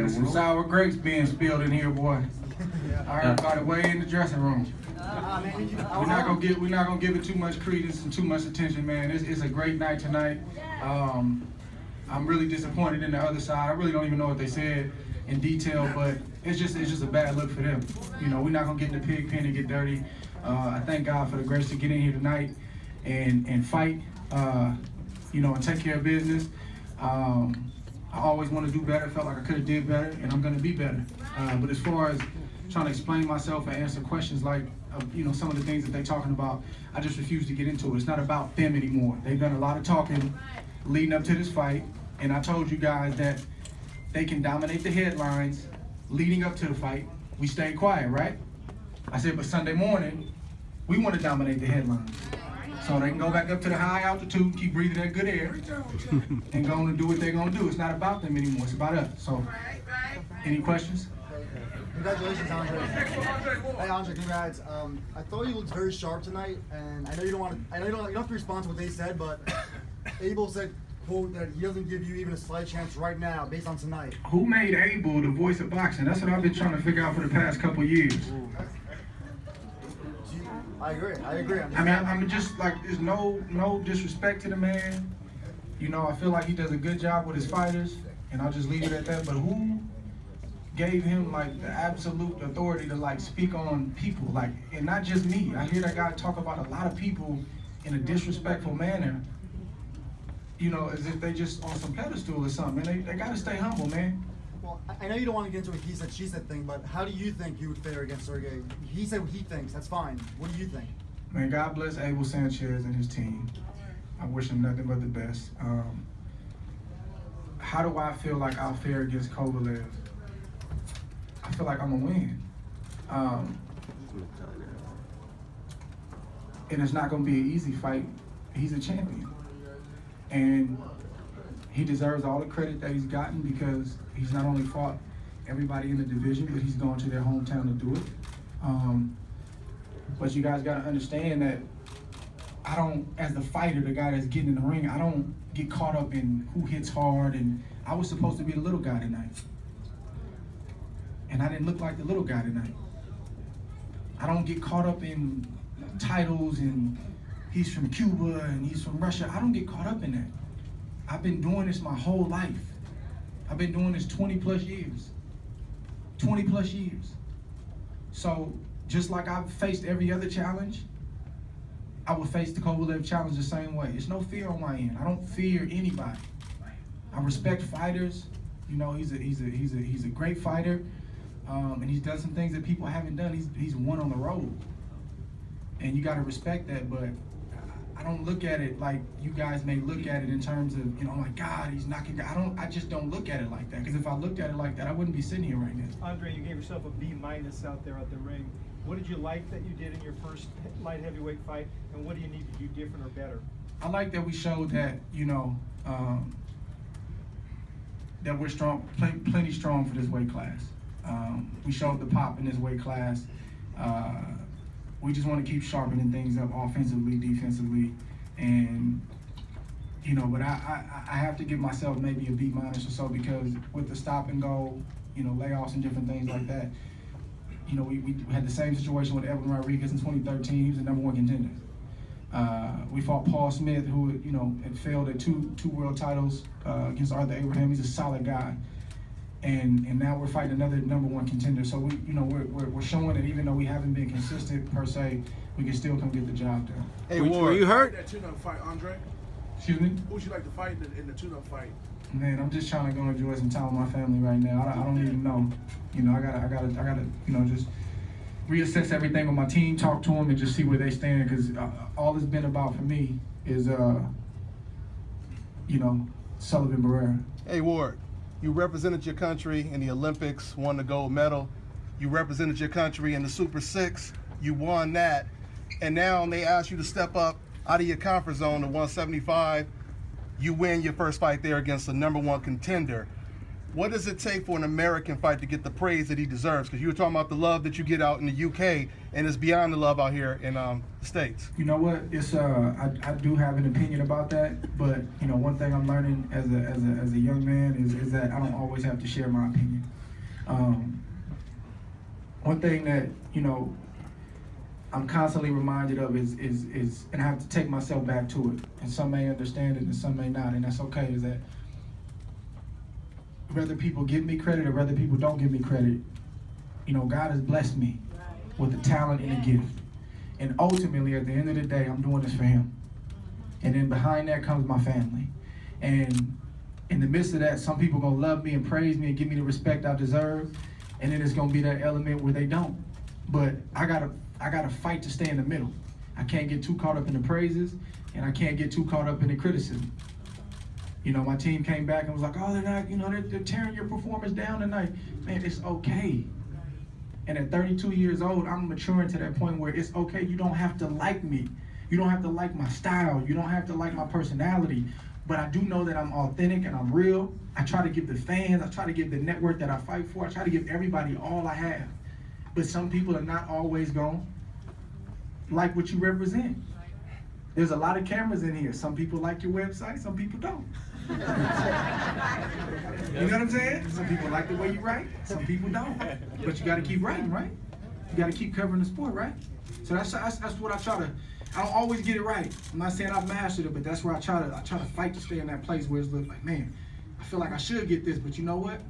There's some sour grapes being spilled in here, boy. I heard about it way in the dressing room. We're not gonna give it too much credence and too much attention, man. It's a great night tonight. I'm really disappointed in the other side. I really don't even know what they said in detail, but it's just a bad look for them. You know, we're not gonna get in the pig pen and get dirty. I thank God for the grace to get in here tonight and fight, you know, and take care of business. I always want to do better. Felt like I could have did better, and I'm gonna be better. But as far as trying to explain myself and answer questions like, you know, some of the things that they're talking about, I just refuse to get into it. It's not about them anymore. They've done a lot of talking leading up to this fight, and I told you guys that they can dominate the headlines leading up to the fight. We stayed quiet, right? I said, but Sunday morning, we want to dominate the headlines. So they can go back up to the high altitude, keep breathing that good air, and go and do what they're going to do. It's not about them anymore. It's about us. So, any questions? Congratulations, Andre. Hey, Andre, congrats. I thought you looked very sharp tonight, and I know you don't want to. I know you don't have to respond to what they said, but Abel said, "quote that he doesn't give you even a slight chance right now, based on tonight." Who made Abel the voice of boxing? That's what I've been trying to figure out for the past couple of years. I agree. I'm just like, there's no disrespect to the man. You know, I feel like he does a good job with his fighters, and I'll just leave it at that. But who gave him like the absolute authority to like speak on people, like, and not just me? I hear that guy talk about a lot of people in a disrespectful manner. You know, as if they just on some pedestal or something. And they gotta stay humble, man. Well, I know you don't want to get into a he said, she said thing, but how do you think you would fare against Sergey? He said what he thinks. That's fine. What do you think? Man, God bless Abel Sanchez and his team. I wish him nothing but the best. How do I feel like I'll fare against Kovalev? I feel like I'm gonna win. And it's not gonna be an easy fight. He's a champion. And he deserves all the credit that he's gotten because he's not only fought everybody in the division, but he's gone to their hometown to do it. But you guys gotta understand that I don't, as the fighter, the guy that's getting in the ring, I don't get caught up in who hits hard, and I was supposed to be the little guy tonight. And I didn't look like the little guy tonight. I don't get caught up in titles and he's from Cuba and he's from Russia. I don't get caught up in that. I've been doing this my whole life. I've been doing this 20 plus years. 20 plus years. So just like I've faced every other challenge, I would face the Kovalev challenge the same way. There's no fear on my end. I don't fear anybody. I respect fighters. You know, he's a great fighter, and he's done some things that people haven't done. He's won on the road, and you got to respect that. But I don't look at it like you guys may look at it in terms of, you know, oh my God, he's knocking. I just don't look at it like that. Because if I looked at it like that, I wouldn't be sitting here right now. Andre, you gave yourself a B- out there at the ring. What did you like that you did in your first light heavyweight fight, and what do you need to do different or better? I like that we showed that, you know, that we're strong, plenty strong for this weight class. We showed the pop in this weight class. We just want to keep sharpening things up offensively, defensively, and, you know, but I have to give myself maybe a B- or so, because with the stop and go, you know, layoffs and different things like that, you know, we had the same situation with Evan Rodriguez in 2013. He was the #1 contender. We fought Paul Smith, who, you know, had failed at two world titles against Arthur Abraham. He's a solid guy, and now we're fighting another #1 contender. So we, you know, we're showing that even though we haven't been consistent per se, we can still come get the job done. Hey, were you hurt? That tune-up fight, Andre. Excuse me? Who would you like to fight in the tune-up fight? Man, I'm just trying to go enjoy some time with my family right now. I don't even know. You know, I gotta, you know, just reassess everything with my team, talk to them, and just see where they stand. Because all it's been about for me is, you know, Sullivan Barrera. Hey, Ward, you represented your country in the Olympics, won the gold medal. You represented your country in the Super 6, you won that. And now they ask you to step up out of your comfort zone to 175. You win your first fight there against the #1 contender. what does it take for an American fight to get the praise that he deserves? Because you were talking about the love that you get out in the UK, and it's beyond the love out here in the States. You know what? It's I do have an opinion about that, but you know, one thing I'm learning as a young man is that I don't always have to share my opinion. One thing that, you know, I'm constantly reminded of is and I have to take myself back to it. And some may understand it and some may not, and that's okay. Is that whether people give me credit or whether people don't give me credit, you know, God has blessed me with a talent and a gift. And ultimately, at the end of the day, I'm doing this for Him. And then behind that comes my family. And in the midst of that, some people gonna love me and praise me and give me the respect I deserve. And then it's gonna be that element where they don't. But I gotta fight to stay in the middle. I can't get too caught up in the praises, and I can't get too caught up in the criticism. You know, my team came back and was like, oh, they're not, you know, they're tearing your performance down tonight. Man, it's okay. And at 32 years old, I'm maturing to that point where it's okay. You don't have to like me. You don't have to like my style. You don't have to like my personality. But I do know that I'm authentic and I'm real. I try to give the fans, I try to give the network that I fight for, I try to give everybody all I have. But some people are not always going to like what you represent. There's a lot of cameras in here. Some people like your website, some people don't. You know what I'm saying? Some people like the way you write, some people don't. But you got to keep writing, right? You got to keep covering the sport, right? So that's what I try to. I don't always get it right. I'm not saying I've mastered it, but that's where I try to fight to stay in that place where it's like, man, I feel like I should get this, but you know what?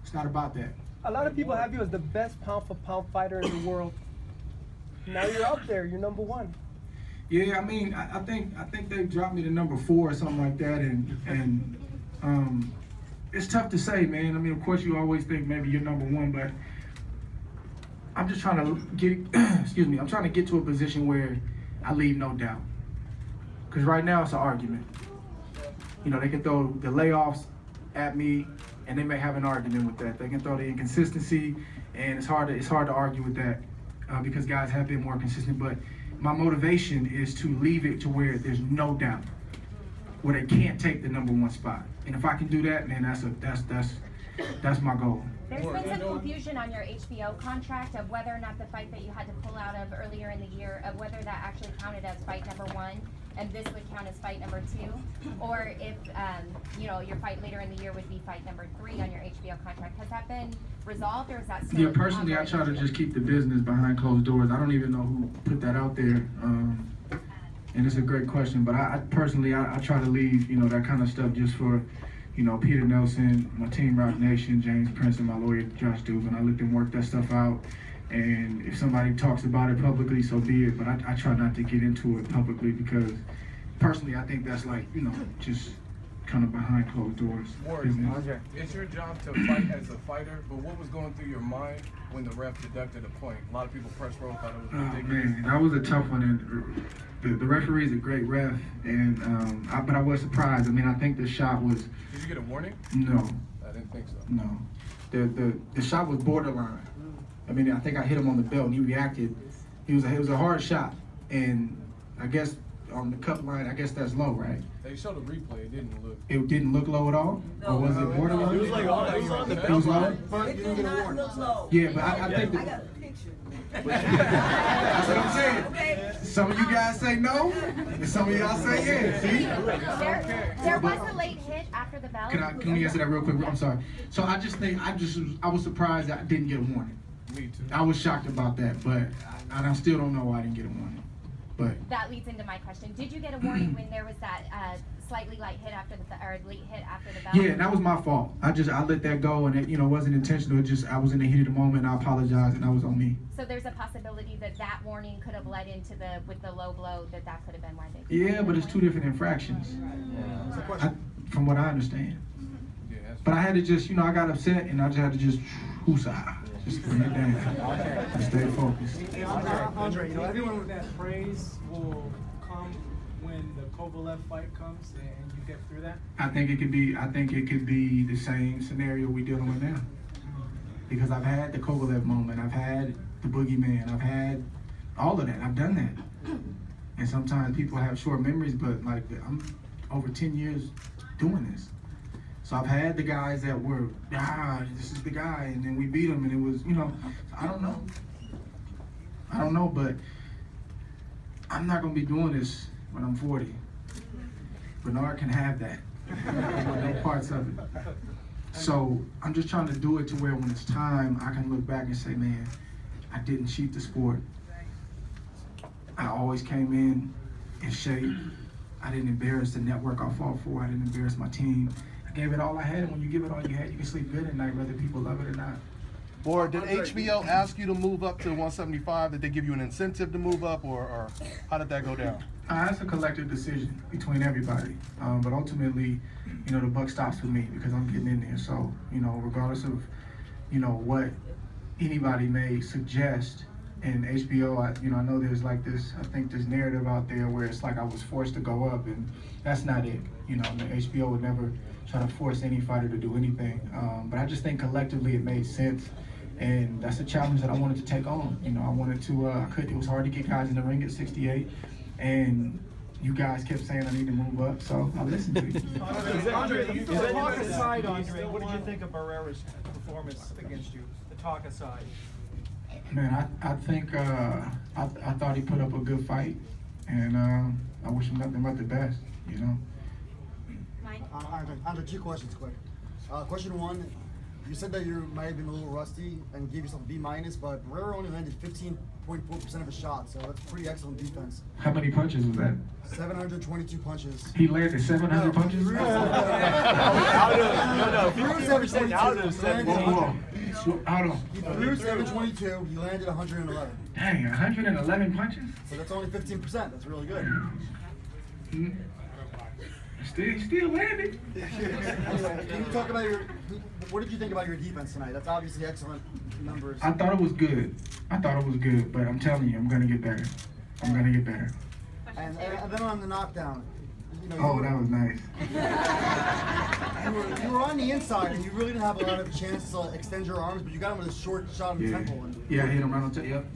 It's not about that. A lot of people have you as the best pound-for-pound fighter in the world. Now you're up there. You're number one. Yeah, I mean, I think they dropped me to number 4 or something like that, and it's tough to say, man. I mean, of course, you always think maybe you're number 1, but I'm just trying to get, excuse me, I'm trying to get to a position where I leave no doubt. Because right now it's an argument. You know, they can throw the layoffs at me, and they may have an argument with that. They can throw the inconsistency, and it's hard to argue with that because guys have been more consistent. But my motivation is to leave it to where there's no doubt, where they can't take the number 1 spot. And if I can do that, man, that's my goal. There's been some confusion on your HBO contract of whether or not the fight that you had to pull out of earlier in the year, of whether that actually counted as fight number 1, and this would count as fight number 2, or if you know, your fight later in the year would be fight number 3 on your HBO contract. Has that been resolved, or is that still? Yeah, personally, I try to just keep the business behind closed doors. I don't even know who put that out there, and it's a great question. But I personally try to leave, you know, that kind of stuff just for, you know, Peter Nelson, my team, Rock Nation, James Prince, and my lawyer, Josh Dubin. I let them work that stuff out. And if somebody talks about it publicly, so be it. But I try not to get into it publicly because, personally, I think that's like, you know, just kind of behind closed doors. It's your job to fight as a fighter, but what was going through your mind when the ref deducted a point? A lot of people press row thought it was ridiculous. Man, that was a tough one. And the referee is a great ref, and but I was surprised. I mean, I think the shot was. Did you get a warning? No. I didn't think so. No. The shot was borderline. I mean, I think I hit him on the belt, and he reacted. It was a hard shot, and I guess on the cup line, I guess that's low, right? They showed a replay. It didn't look. It didn't look low at all? No. Or was it borderline? It was like on the It was low? But you didn't get a warning. Yeah, but I think I got that, a picture. that's what I'm saying. Okay. Some of you guys say no, and some of y'all say yeah, see? There was a late hit after the bell. Can we answer that real quick? I'm sorry. So I just think, I was surprised that I didn't get a warning. Me too. I was shocked about that, but I still don't know why I didn't get a warning. But That leads into my question. Did you get a warning when there was that slightly light hit after late hit after the bell? yeah, that was my fault. I let that go, and it, you know, wasn't intentional. It just, I was in the heat of the moment, and I apologize, and that was on me. So there's a possibility that that warning could have led into with the low blow, that could have been why they. Yeah, but it's 2 different infractions, from what I understand. Yeah, that's But I had to just, you know, I got upset, and I just had to just just bring it down, and stay focused. Hey, Andre, you know, everyone that praise will come when the Kovalev fight comes and you get through that? I think it could be the same scenario we're dealing with now. Because I've had the Kovalev moment, I've had the boogeyman, I've had all of that, I've done that. And sometimes people have short memories, but like, I'm over 10 years doing this. So I've had the guys that were, this is the guy, and then we beat him, and it was, I don't know, but I'm not gonna be doing this when I'm 40. Bernard can have that. No parts of it. So I'm just trying to do it to where when it's time, I can look back and say, man, I didn't cheat the sport. I always came in shape. I didn't embarrass the network I fought for. I didn't embarrass my team. I gave it all I had, and when you give it all you had, you can sleep good at night, whether people love it or not. Or did HBO ask you to move up to 175? Did they give you an incentive to move up, or how did that go down? It's a collective decision between everybody, but ultimately, the buck stops with me because I'm getting in there. So, regardless of, what anybody may suggest, and HBO, I know there's like this, I think this narrative out there where it's like I was forced to go up, and that's not it. The HBO would never try to force any fighter to do anything, but I just think collectively it made sense. And that's a challenge that I wanted to take on. I wanted to, it was hard to get guys in the ring at 68. And you guys kept saying I need to move up, so I listened to you. Andre, the talk aside, Andre, what did you think of Barrera's performance against you? The talk aside. Man, I think, I thought he put up a good fight. And I wish him nothing but the best, Mike? Andre, 2 questions quick. Question 1. You said that you might have been a little rusty and gave yourself a B-, but Barrera only landed 15.4% of his shots, so that's pretty excellent defense. How many punches was that? 722 punches. He landed 700 punches? Through He threw 722, he landed 111. Dang, 111 punches? So that's only 15%, that's really good. Still landed. Anyway, can you talk about what did you think about your defense tonight? That's obviously excellent numbers. I thought it was good, but I'm telling you, I'm gonna get better. And then on the knockdown, that was nice. you were on the inside and you really didn't have a lot of chance to extend your arms, but you got him with a short shot in the temple. Yeah, I hit him right on top. Yep.